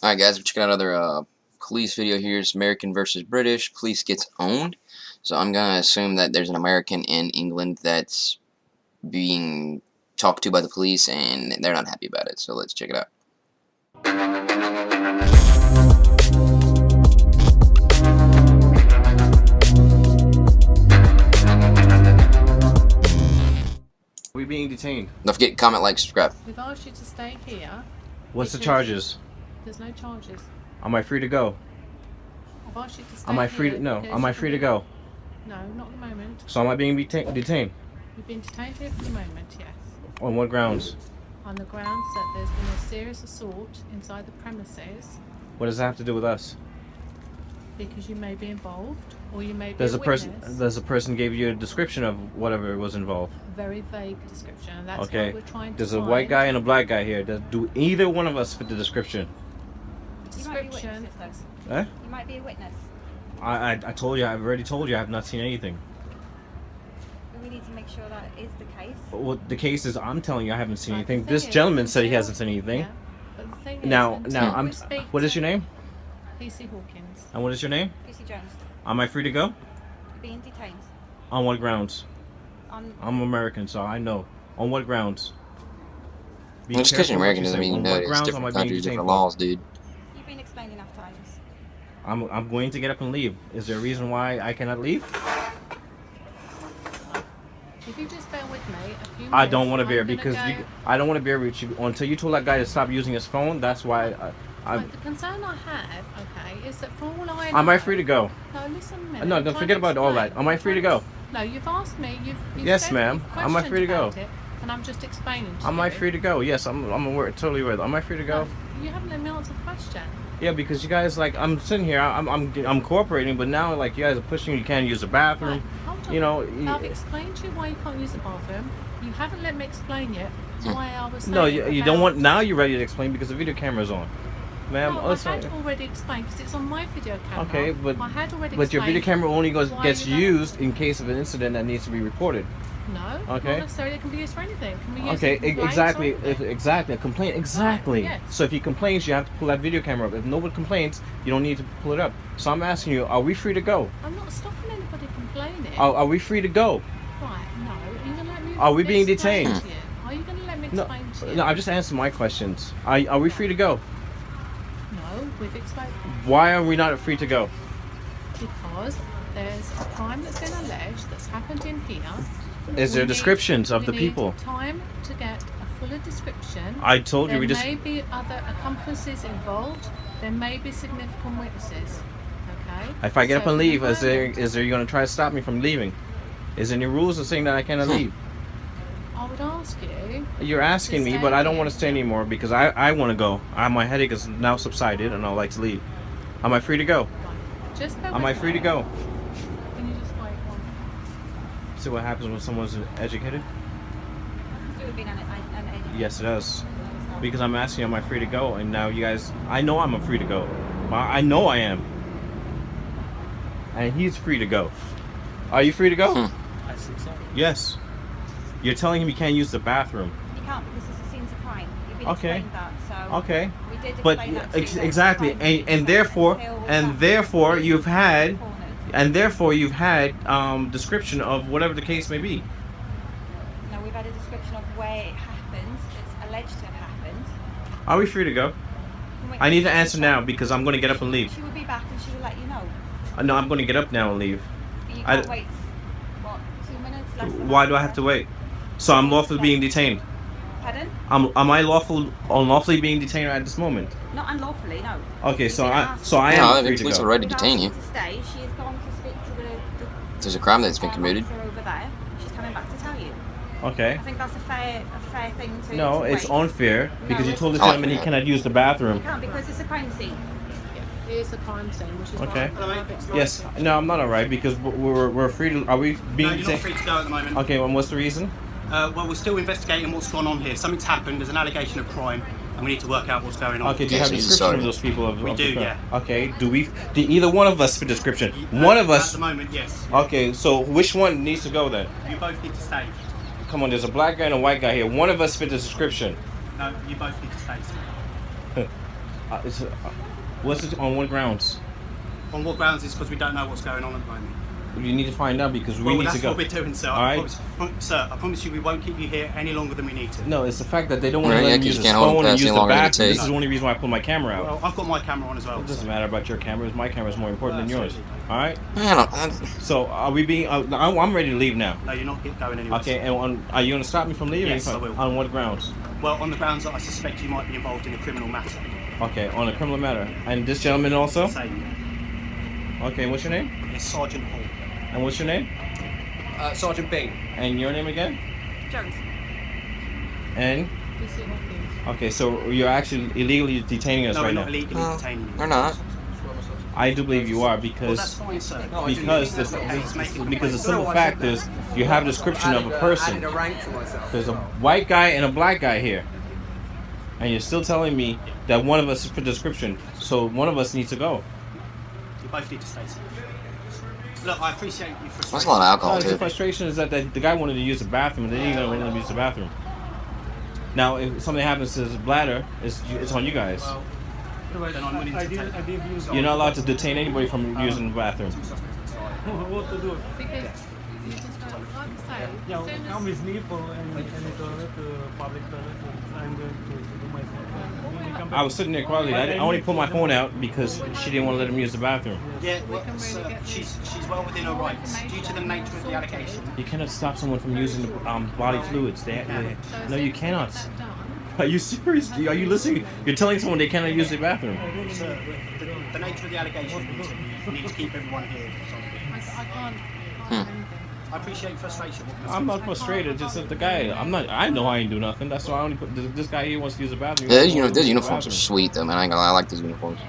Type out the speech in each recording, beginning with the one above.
Alright guys, we're checking out another police video here. It's American versus British. Police gets owned. So I'm going to assume that there's an American in England that's being talked to by the police and they're not happy about it. So let's check it out. Are we being detained? Don't forget, comment, like, subscribe. We've asked you to stay here. What's the charges? There's no charges. Am I free to go? I've asked you to stay Am I free here to no? because Am I free to go? No, not at the moment. So am I being detained? You've been detained here for the moment, yes. On what grounds? On the grounds that there's been a serious assault inside the premises What does that have to do with us? because you may be involved or you may be Does a a witness. person give you a description of whatever was involved? Very vague description, and that's Okay. what we're trying to There's a find. white guy and a black guy here. Do either one of us fit the description? Description. Eh? You might be a witness. I told you. I've already told you. I have not seen anything. But we need to make sure that is the case. Well, the case is I'm telling you I haven't seen Right, anything. the thing This is, gentleman said he until- hasn't seen anything. Yeah, but the thing is, Now until I'm. we speak What is to your name? PC Hawkins. And what is your name? Lucy Jones, Am I free to go? being detained. On what grounds? On I'm American, so I know. On what grounds? Be Just because you're careful what American you doesn't say. mean you On know what it's grounds am I different being countries, detained different for? laws, dude. you've been explained enough times. I'm going to get up and leave. Is there a reason why I cannot leave? If you just bear with me a few minutes, I don't want to I'm bear gonna because go- I don't want to bear with you until you told that guy to stop using his phone. That's why Right, the concern I have, okay, is that for all I know... Am I free to go? No, listen a minute. No, I'm don't trying forget to about all explain. that. Am I free to go? No, you've asked me. You've Yes, said ma'am. you've Am I free to go? questioned about it, and I'm just explaining to Am you. I free to go? Yes, I'm aware, totally aware. Am I free to go? No, you haven't let me answer the question. Yeah, because you guys like I'm sitting here, I'm cooperating, but now like you guys are pushing. You can't use the bathroom. Right, hold on. You know. I've explained to you why you can't use the bathroom. You haven't let me explain yet why I was saying No, you don't about- want. Now you're ready to explain because the video camera's on, ma'am. No, I listen. had already explained because it's on my video camera. Okay, but I had already your video explained camera only why gets you don't- used in case of an incident that needs to be reported. No, Okay. not necessarily. It can be used for anything. It can be used Okay, for complaints or exactly, anything. exactly. A complaint, exactly. yes. So if he complains, you have to pull that video camera up. If nobody complains, you don't need to pull it up. So I'm asking you, are we free to go? I'm not stopping anybody complaining. Are we free to go? Right, no. Are you going to let me Are we being explain detained? to you? Are you going to let me No, explain to you? no. I'm just answering my questions. Are we free to go? No, we've explained. Why are we not free to go? Because there's a crime that's been alleged that's happened in here. Is there We need- descriptions of we the need people? Time to get a fuller description. I told you There we just. may be other accomplices involved. There may be significant witnesses. Okay. If I get up So and for the leave, is there moment, you gonna try to stop me from leaving? Is there any rules of saying that I cannot leave? I would ask you. You're asking me, but I don't want to stay anymore because I want to go. My headache is now subsided, and I'd like to leave. Am I free to go? Just bear Am with I free me. to go? Can you just wait one? See what happens when someone's educated? Nothing to do with being uneducated. Yes, it does. Because I'm asking you, am I free to go? And now you guys, I know I'm free to go. I know I am. And he's free to go. Are you free to go? Hmm. I think so. Yes. You're telling him he can't use the bathroom. You can't because it's a scenes of crime. You've been Okay. explained that. So Okay. we did But explain that to you, that it's exactly, fine to use and the therefore, until and that's therefore been you've had, cornered. and therefore you've had description of whatever the case may be. No, we've had a description of where it happened. It's alleged to have happened. Are we free to go? Can we- I need to answer now because I'm going to get up and leave. She will be back and she will let you know. No, I'm going to get up now and leave. But you I- can't wait. What? 2 minutes? Less than Why that? do I have to wait? So I'm lawfully being detained. Pardon? Am I unlawfully being detained at this moment? Not unlawfully, no. Okay, You've so been I asked- so I No, am the free to police go. are ready to We've detain asked you. her to stay. She has gone to speak to the There's a crime that's been committed. officer over there. She's coming back to tell you. Okay. I think that's a fair thing to. No, to it's wait. unfair because No, you told the it's- gentleman he cannot use the bathroom. You can't because it's a crime scene. Yeah, it is a crime scene, which is Okay. why I've explained Yes. it. No, I'm not alright because we're free to. Are we being No, you're not free detained? to go at the moment. Okay. Well, what's the reason? Well, we're still investigating what's gone on here. Something's happened. There's an allegation of crime, and we need to work out what's going on. Okay. Do you Okay, have so a he's description sorry. of those people? Of We the do, crime? yeah. Okay. Do either one of us fit description? One of At us. the moment, yes. Okay. So which one needs to go then? You both need to stay. Come on. There's a black guy and a white guy here. One of us fit the description. No, you both need to stay. What's it on what grounds? On what grounds is because we don't know what's going on at the moment. You need to find out because we Well, need to that's go. what we're doing, sir. All right. Sir, I promise you we won't keep you here any longer than we need to. No, it's the fact that they don't want to Right, let yeah, him 'cause use you his can't hold him phone and past use any the longer than it bathroom. This takes. is the only reason why I put my camera out. Well, I've got my camera on as well. It doesn't so- matter about your cameras. My camera is more important than yours. Absolutely. All right. I don't, So are we being? I'm ready to leave now. No, you're not going anywhere. Okay. And are you going to stop me from leaving? Yes, I will. On what grounds? Well, on the grounds that I suspect you might be involved in a criminal matter. Okay, on a criminal matter. And this gentleman also? Same. Okay, what's your name? It's Sergeant Hall. And what's your name? Sergeant Bean. And your name again? Jones. And? Lucy Hawkins. Okay, so you're actually illegally detaining us No, we're right not now. illegally No, detaining you. they're not. I do believe you are Well, that's because fine, sir. because the simple fact is you have a description of a person. Added a rank for myself. There's a white guy and a black guy here. And you're still telling me that one of us is for description. So one of us needs to go. You both need to stay safe. Look, I appreciate your frustration. That's a lot of alcohol, The too. frustration is that the guy wanted to use the bathroom and they didn't even want to use the bathroom. Now, if something happens to his bladder, it's on you guys. Well, then I'm willing to take You're not allowed to detain anybody from using the bathroom. What to do? Because you just don't, like I say, Yeah, as soon come as with me for any toilet, public toilet. I'm going to do myself. I was sitting there quietly. I only pulled my phone out because she didn't want to let him use the bathroom. Yeah, We well, can really sir, get she's well within her rights due to the nature of the allegation. You cannot stop someone from using the body fluids. so No, as you soon as cannot. that's done, Are you serious? Are you listening? You're telling someone they cannot use the bathroom. Sir, the nature of the allegation means that we need to keep everyone here. I can't do anything. I appreciate your frustration. What can I I'm say? not frustrated. Just that the guy. I'm not. I know I ain't do nothing. That's why I only put this guy here wants to use the bathroom. Yeah, He wants to those use the uniforms are bathroom. sweet, though, man. I ain't gonna lie. I like those uniforms.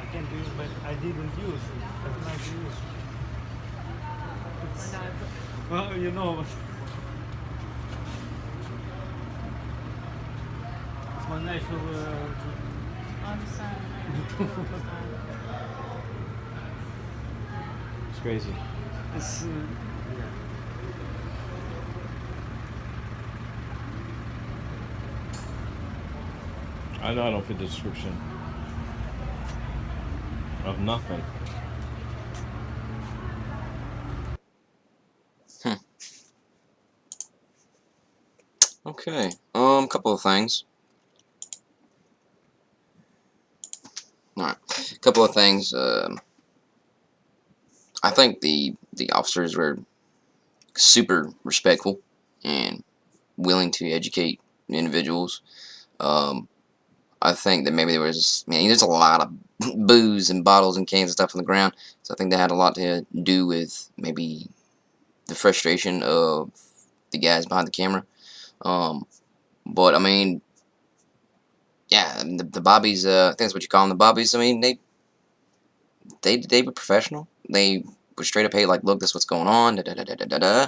I can't use, but I didn't use. I'd like to use. I know, but Well, you know, it's my natural. I understand. I understand. It's crazy. It's. I know I don't fit the description of nothing. Okay. Couple of things. Alright. Couple of things. I think the officers were super respectful and willing to educate individuals. I think that maybe there was, there's a lot of booze and bottles and cans and stuff on the ground, so I think that had a lot to do with maybe the frustration of the guys behind the camera. But I mean, yeah, the Bobbies, I think that's what you call them, the Bobbies. I mean, they were professional. They were straight up, hey, like, look, this is what's going on, da da da da da da da.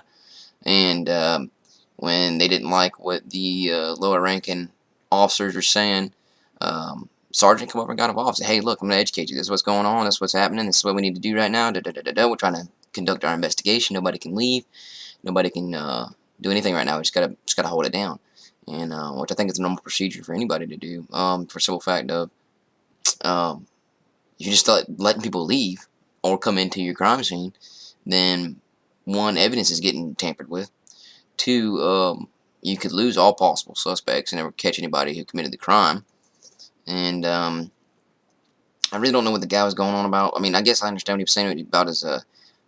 And when they didn't like what the lower ranking officers were saying, Sergeant come over and got involved. Said, hey, look, I'm going to educate you. This is what's going on. This is what's happening. This is what we need to do right now. Da da da da da. We're trying to conduct our investigation. Nobody can leave. Nobody can do anything right now. We just gotta hold it down. And which I think is a normal procedure for anybody to do. For simple fact of, if you just start letting people leave or come into your crime scene, then one, evidence is getting tampered with. Two, you could lose all possible suspects and never catch anybody who committed the crime. And I really don't know what the guy was going on about. I mean, I guess I understand what he was saying about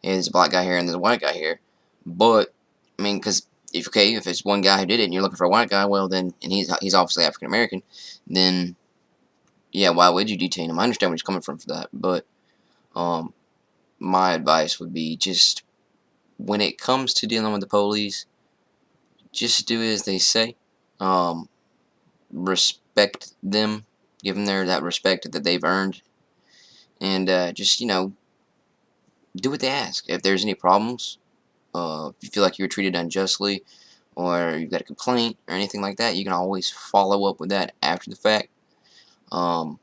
his black guy here and there's a white guy here. But I mean, because if it's one guy who did it and you're looking for a white guy, well then, and he's obviously African American, then yeah, why would you detain him? I understand where he's coming from for that, but my advice would be just when it comes to dealing with the police, just do as they say. Respect them, give them that respect that they've earned, and just do what they ask. If there's any problems, if you feel like you were treated unjustly, or you've got a complaint or anything like that, you can always follow up with that after the fact. And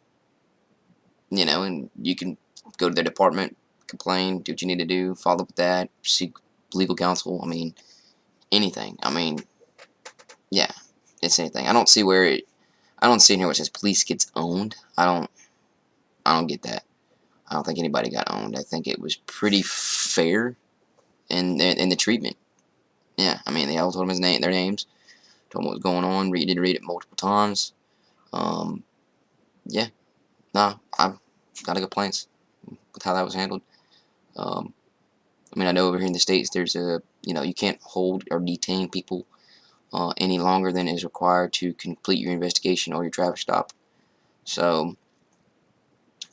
you can go to their department, complain, do what you need to do, follow up with that, seek legal counsel. I mean, anything. I mean, yeah. it's anything. I don't see where it. I don't see in here where it says police gets owned. I don't get that. I don't think anybody got owned. I think it was pretty fair in the treatment. Yeah, I mean they all told him their names, told him what was going on. Did read it multiple times. Yeah, no, I've got no complaints with how that was handled. Um, I mean, I know over here in the States, there's you can't hold or detain people any longer than is required to complete your investigation or your traffic stop. So,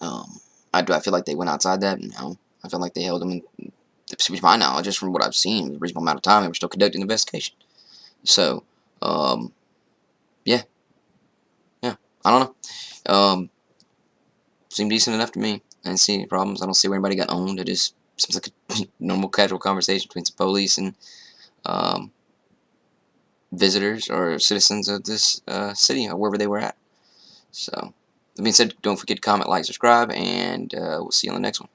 um, do I feel like they went outside that? No. I feel like they held them to my knowledge, just from what I've seen, a reasonable amount of time, they were still conducting the investigation. So, um, yeah, yeah, I don't know. Seemed decent enough to me. I didn't see any problems. I don't see where anybody got owned. It just seems like a normal, casual conversation between some police and um, visitors or citizens of this city or wherever they were at. So, that being said, don't forget to comment, like, subscribe, and we'll see you on the next one.